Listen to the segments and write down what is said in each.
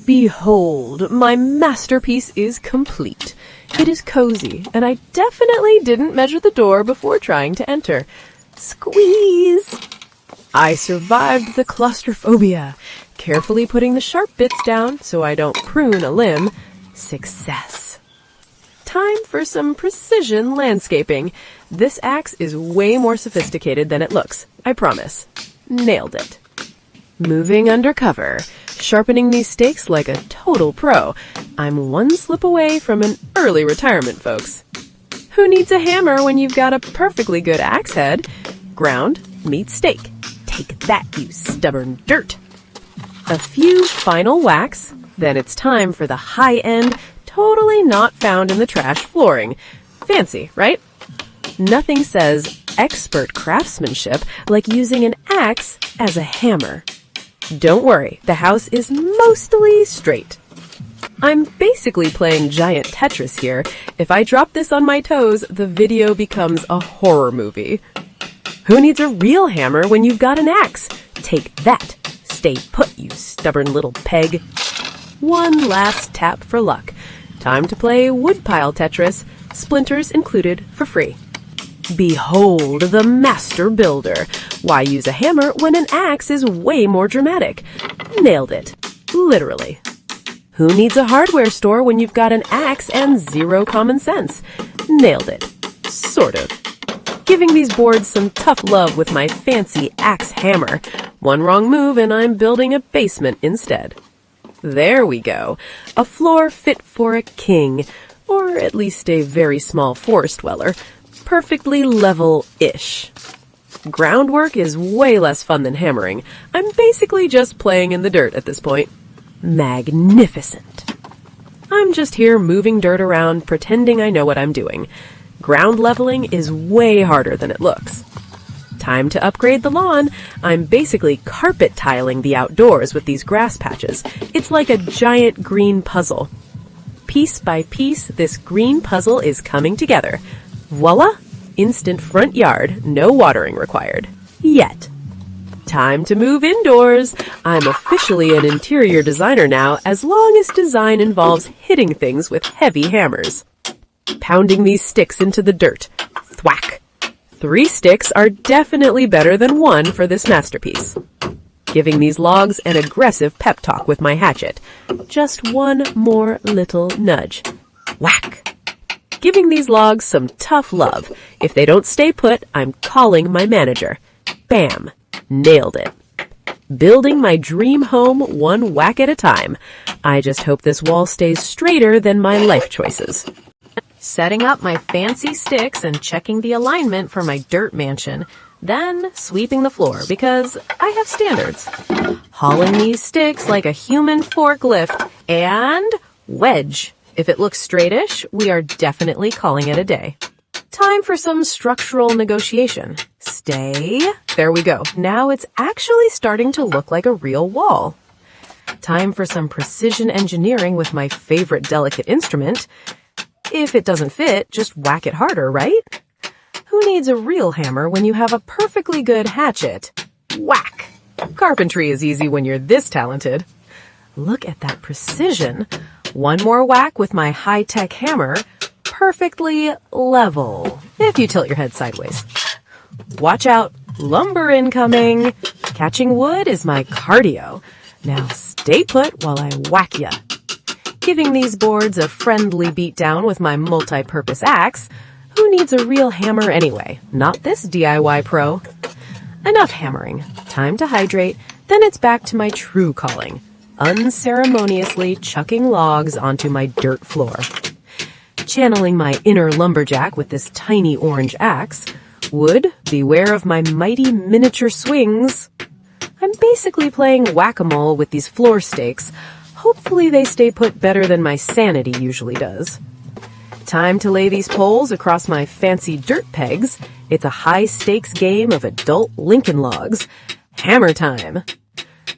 Behold, my masterpiece is complete. It is cozy, and I definitely didn't measure the door before trying to enter. Squeeze! I survived the claustrophobia, carefully putting the sharp bits down so I don't prune a limb. Success. Time for some precision landscaping. This axe is way more sophisticated than it looks, I promise. Nailed it. Moving undercover, sharpening these stakes like a total pro. I'm one slip away from an early retirement, folks. Who needs a hammer when you've got a perfectly good axe head? Ground meets stake. Take that, you stubborn dirt. A few final whacks, then it's time for the high-end, totally not found in the trash flooring. Fancy, right? Nothing says expert craftsmanship like using an axe as a hammer. Don't worry, the house is mostly straight. I'm basically playing giant Tetris here. If I drop this on my toes, the video becomes a horror movie. Who needs a real hammer when you've got an axe? Take that. Stay put, you stubborn little peg. One last tap for luck. Time to play woodpile Tetris, splinters included for free. Behold the master builder. Why use a hammer when an axe is way more dramatic? Nailed it. Literally. Who needs a hardware store when you've got an axe and zero common sense? Nailed it. Sort of. Giving these boards some tough love with my fancy axe hammer. One wrong move and I'm building a basement instead. There we go. A floor fit for a king, or at least a very small forest dweller. Perfectly level-ish. Groundwork is way less fun than hammering. I'm basically just playing in the dirt at this point. Magnificent. I'm just here moving dirt around, pretending I know what I'm doing. Ground leveling is way harder than it looks. Time to upgrade the lawn. I'm basically carpet tiling the outdoors with these grass patches. It's like a giant green puzzle. Piece by piece, this green puzzle is coming together. Voila! Instant front yard, no watering required. Yet. Time to move indoors. I'm officially an interior designer now, as long as design involves hitting things with heavy hammers. Pounding these sticks into the dirt. Thwack. 3 sticks are definitely better than 1 for this masterpiece. Giving these logs an aggressive pep talk with my hatchet. Just one more little nudge. Whack. Giving these logs some tough love. If they don't stay put, I'm calling my manager. Bam. Nailed it. Building my dream home one whack at a time. I just hope this wall stays straighter than my life choices. Setting up my fancy sticks and checking the alignment for my dirt mansion. Then sweeping the floor because I have standards. Hauling these sticks like a human forklift and wedge. If it looks straightish, we are definitely calling it a day. Time for some structural negotiation. Stay. There we go. Now it's actually starting to look like a real wall. Time for some precision engineering with my favorite delicate instrument. If it doesn't fit, just whack it harder, right? Who needs a real hammer when you have a perfectly good hatchet? Whack! Carpentry is easy when you're this talented. Look at that precision. One more whack with my high-tech hammer. Perfectly level, if you tilt your head sideways. Watch out, lumber incoming. Catching wood is my cardio. Now stay put while I whack ya. Giving these boards a friendly beatdown with my multi-purpose axe. Who needs a real hammer anyway? Not this DIY pro. Enough hammering. Time to hydrate. Then it's back to my true calling. Unceremoniously chucking logs onto my dirt floor. Channeling my inner lumberjack with this tiny orange axe. Wood, beware of my mighty miniature swings. I'm basically playing whack-a-mole with these floor stakes. Hopefully they stay put better than my sanity usually does. Time to lay these poles across my fancy dirt pegs. It's a high-stakes game of adult Lincoln logs. Hammer time.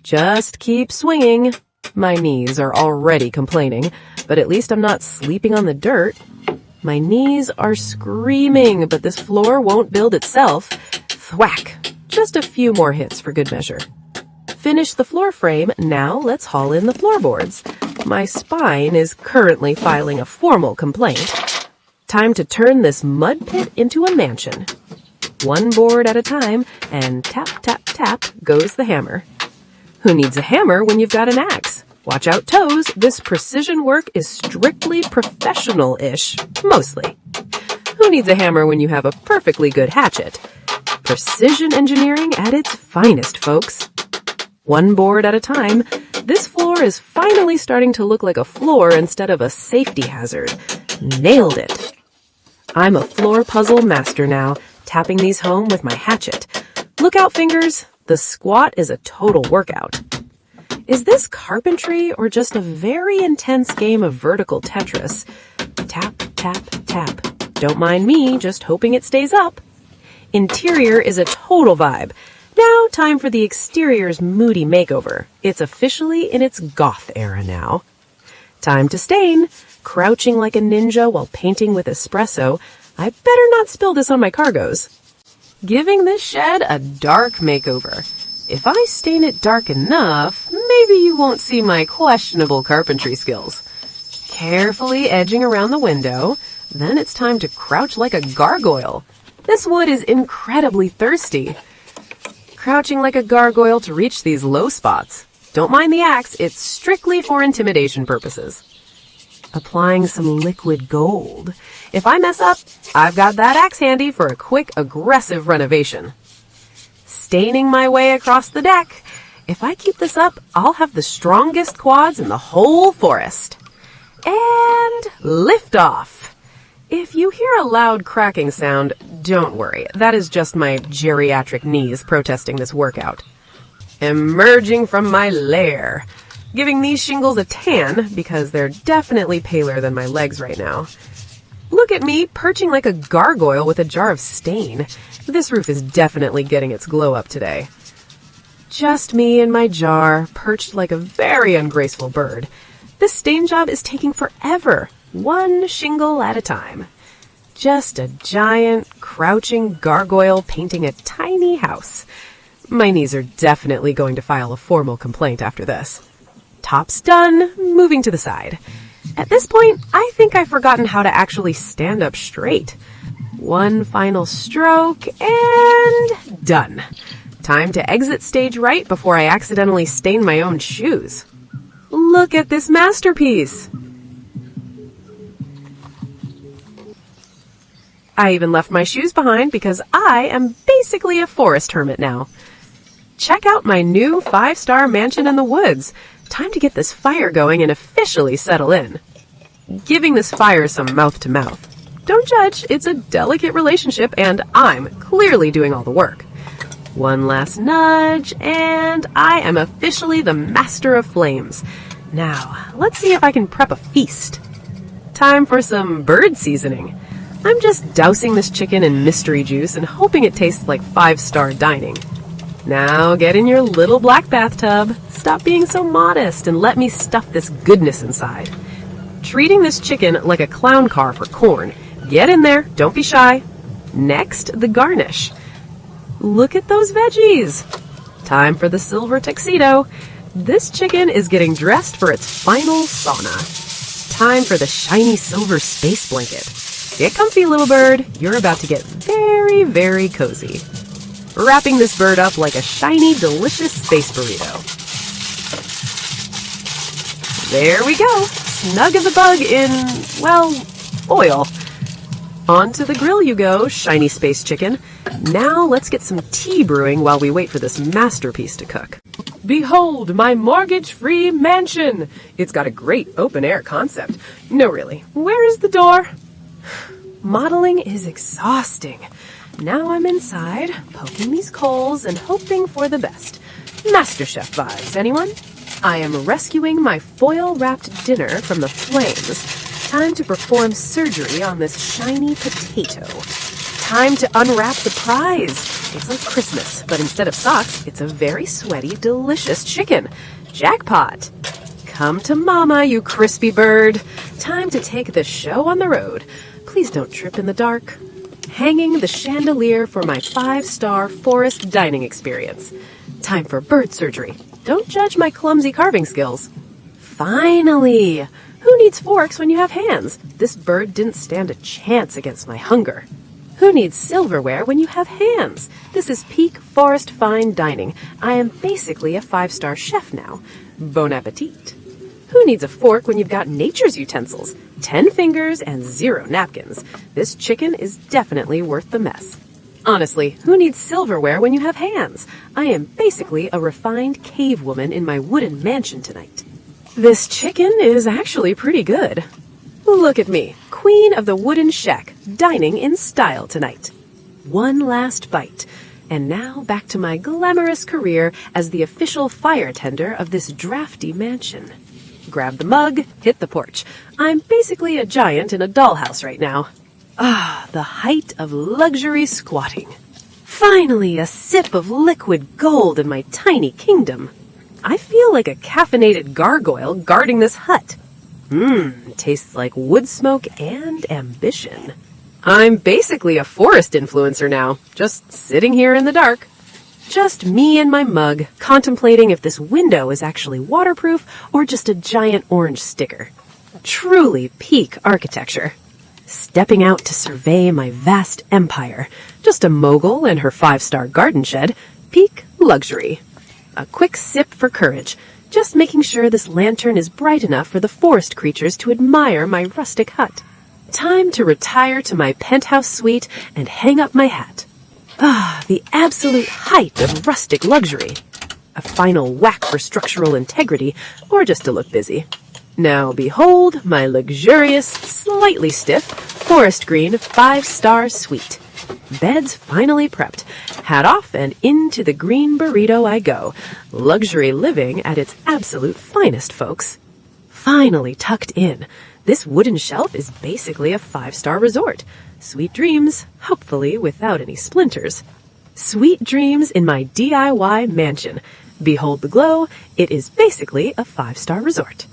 Just keep swinging. My knees are already complaining, but at least I'm not sleeping on the dirt. My knees are screaming, but this floor won't build itself. Thwack. Just a few more hits for good measure. Finish the floor frame, now let's haul in the floorboards. My spine is currently filing a formal complaint. Time to turn this mud pit into a mansion. One board at a time, and tap, tap, tap goes the hammer. Who needs a hammer when you've got an axe? Watch out, toes, this precision work is strictly professional-ish, mostly. Who needs a hammer when you have a perfectly good hatchet? Precision engineering at its finest, folks. One board at a time, this floor is finally starting to look like a floor instead of a safety hazard. Nailed it. I'm a floor puzzle master now, tapping these home with my hatchet. Look out, fingers, the squat is a total workout. Is this carpentry or just a very intense game of vertical Tetris? Tap, tap, tap. Don't mind me, just hoping it stays up. Interior is a total vibe. Now, time for the exterior's moody makeover. It's officially in its goth era now. Time to stain. Crouching like a ninja while painting with espresso, I better not spill this on my cargoes. Giving this shed a dark makeover. If I stain it dark enough, maybe you won't see my questionable carpentry skills. Carefully edging around the window, then it's time to crouch like a gargoyle. This wood is incredibly thirsty. Crouching like a gargoyle to reach these low spots. Don't mind the axe, it's strictly for intimidation purposes. Applying some liquid gold. If I mess up, I've got that axe handy for a quick, aggressive renovation. Staining my way across the deck. If I keep this up, I'll have the strongest quads in the whole forest. And lift off. If you hear a loud cracking sound, don't worry. That is just my geriatric knees protesting this workout. Emerging from my lair. Giving these shingles a tan because they're definitely paler than my legs right now. Look at me perching like a gargoyle with a jar of stain. This roof is definitely getting its glow up today. Just me and my jar, perched like a very ungraceful bird. This stain job is taking forever, one shingle at a time. Just a giant, crouching gargoyle painting a tiny house. My knees are definitely going to file a formal complaint after this. Top's done, moving to the side. At this point, I think I've forgotten how to actually stand up straight. One final stroke, and done. Time to exit stage right before I accidentally stain my own shoes. Look at this masterpiece! I even left my shoes behind because I am basically a forest hermit now. Check out my new 5-star mansion in the woods. Time to get this fire going and officially settle in. Giving this fire some mouth-to-mouth. Don't judge, it's a delicate relationship and I'm clearly doing all the work. One last nudge, and I am officially the master of flames. Now, let's see if I can prep a feast. Time for some bird seasoning. I'm just dousing this chicken in mystery juice and hoping it tastes like 5-star dining. Now get in your little black bathtub. Stop being so modest and let me stuff this goodness inside. Treating this chicken like a clown car for corn. Get in there, don't be shy. Next, the garnish. Look at those veggies. Time for the silver tuxedo. This chicken is getting dressed for its final sauna. Time for the shiny silver space blanket. Get comfy, little bird. You're about to get very, very cozy. Wrapping this bird up like a shiny, delicious space burrito. There we go. Snug as a bug in, well, oil. Onto the grill you go, shiny space chicken. Now let's get some tea brewing while we wait for this masterpiece to cook. Behold, my mortgage-free mansion! It's got a great open-air concept. No, really. Where is the door? Modeling is exhausting. Now I'm inside, poking these coals and hoping for the best. MasterChef vibes, anyone? I am rescuing my foil-wrapped dinner from the flames. Time to perform surgery on this shiny potato. Time to unwrap the prize. It's like Christmas, but instead of socks, it's a very sweaty, delicious chicken. Jackpot! Come to mama, you crispy bird. Time to take the show on the road. Please don't trip in the dark. Hanging the chandelier for my 5-star forest dining experience. Time for bird surgery. Don't judge my clumsy carving skills. Finally! Who needs forks when you have hands? This bird didn't stand a chance against my hunger. Who needs silverware when you have hands? This is peak forest fine dining. I am basically a 5-star chef now. Bon appetit. Who needs a fork when you've got nature's utensils? 10 fingers and 0 napkins. This chicken is definitely worth the mess. Honestly, who needs silverware when you have hands? I am basically a refined cave woman in my wooden mansion tonight. This chicken is actually pretty good. Look at me, queen of the wooden shack, dining in style tonight. One last bite, and now back to my glamorous career as the official fire tender of this drafty mansion. Grab the mug, hit the porch. I'm basically a giant in a dollhouse right now. Ah, the height of luxury squatting. Finally, a sip of liquid gold in my tiny kingdom. I feel like a caffeinated gargoyle guarding this hut. Tastes like wood smoke and ambition. I'm basically a forest influencer now, just sitting here in the dark. Just me and my mug, contemplating if this window is actually waterproof or just a giant orange sticker. Truly peak architecture. Stepping out to survey my vast empire. Just a mogul and her 5-star garden shed. Peak luxury. A quick sip for courage. Just making sure this lantern is bright enough for the forest creatures to admire my rustic hut. Time to retire to my penthouse suite and hang up my hat. Ah, the absolute height of rustic luxury. A final whack for structural integrity, or just to look busy. Now behold my luxurious, slightly stiff, forest green 5-star suite. Beds finally prepped. Hat off and into the green burrito I go. Luxury living at its absolute finest, folks. Finally tucked in. This wooden shelf is basically a 5-star resort. Sweet dreams, hopefully without any splinters. Sweet dreams in my DIY mansion. Behold the glow, it is basically a 5-star resort.